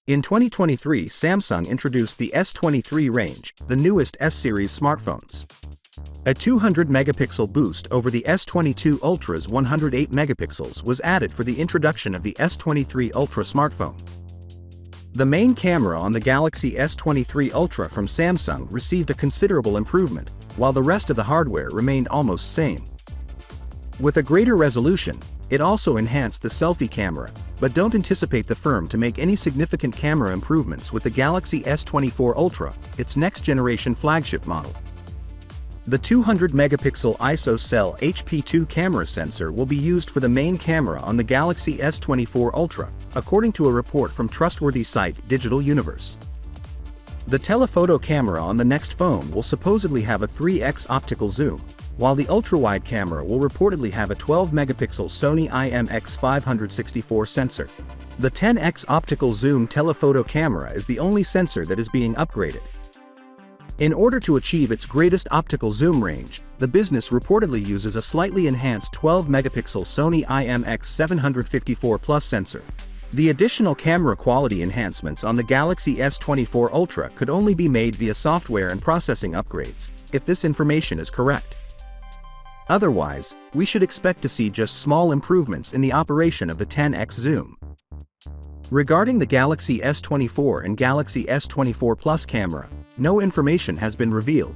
In 2023, Samsung introduced the S23 range, the newest S-series smartphones. A 200-megapixel boost over the S22 Ultra's 108 megapixels was added for the introduction of the S23 Ultra smartphone. The main camera on the Galaxy S23 Ultra from Samsung received a considerable improvement, while the rest of the hardware remained almost same. With a greater resolution, it also enhanced the selfie camera, but don't anticipate the firm to make any significant camera improvements with the Galaxy S24 Ultra, its next-generation flagship model. The 200-megapixel ISO-cell HP2 camera sensor will be used for the main camera on the Galaxy S24 Ultra, according to a report from trustworthy site Digital Universe. The telephoto camera on the next phone will supposedly have a 3x optical zoom, while the ultra-wide camera will reportedly have a 12-megapixel Sony IMX564 sensor. The 10x optical zoom telephoto camera is the only sensor that is being upgraded. In order to achieve its greatest optical zoom range, the business reportedly uses a slightly enhanced 12-megapixel Sony IMX754 Plus sensor. The additional camera quality enhancements on the Galaxy S24 Ultra could only be made via software and processing upgrades, if this information is correct. Otherwise, we should expect to see just small improvements in the operation of the 10x zoom. Regarding the Galaxy S24 and Galaxy S24 Plus camera, no information has been revealed.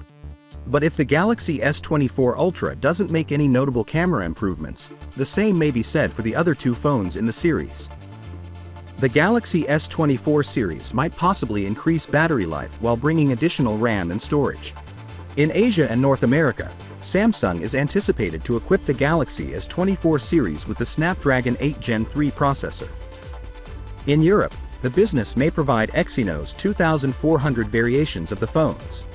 But if the Galaxy S24 Ultra doesn't make any notable camera improvements, the same may be said for the other two phones in the series. The Galaxy S24 series might possibly increase battery life while bringing additional RAM and storage. In Asia and North America, Samsung is anticipated to equip the Galaxy S24 series with the Snapdragon 8 Gen 3 processor. In Europe, the business may provide Exynos 2400 variations of the phones.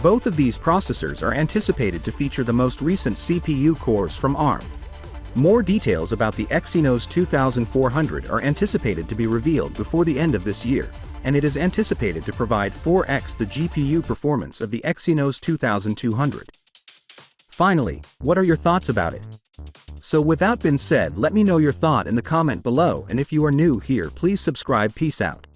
Both of these processors are anticipated to feature the most recent CPU cores from ARM. More details about the Exynos 2400 are anticipated to be revealed before the end of this year, and it is anticipated to provide 4x the GPU performance of the Exynos 2200. Finally, what are your thoughts about it? So with that being said, let me know your thought in the comment below, and if you are new here, please subscribe. Peace out.